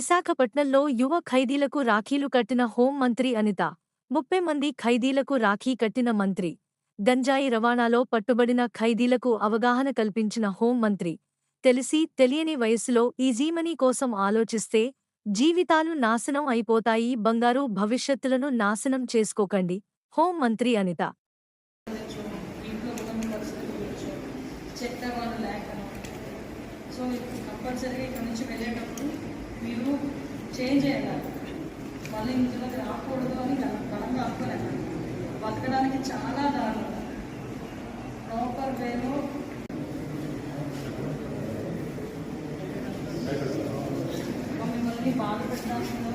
విశాఖపట్నంలో యువ ఖైదీలకు రాఖీలు కట్టిన హోం మంత్రి అనిత. 30 మంది ఖైదీలకు రాఖీ కట్టిన మంత్రి. గంజాయి రవాణాలో పట్టుబడిన ఖైదీలకు అవగాహన కల్పించిన హోం మంత్రి. తెలిసి తెలియని వయస్సులో ఈజీమనీ కోసం ఆలోచిస్తే జీవితాలు నాశనం అయిపోతాయి. బంగారు భవిష్యత్తులను నాశనం చేసుకోకండి. హోం మంత్రి అనిత. ఇంట్లో ఉన్న పరిస్థితులు వచ్చు, చెప్పేవాళ్ళు లేకను. సో కంపల్సరీగా ఇక్కడ నుంచి వెళ్ళేటప్పుడు మీరు చేంజ్ అయ్యారు. మళ్ళీ ఇందులోకి రాకూడదు అని బలంగా అనుకోలేదు. బతకడానికి చాలా దారులు ప్రాపర్ వేలో మిమ్మల్ని బాధ పెట్టాల్సిన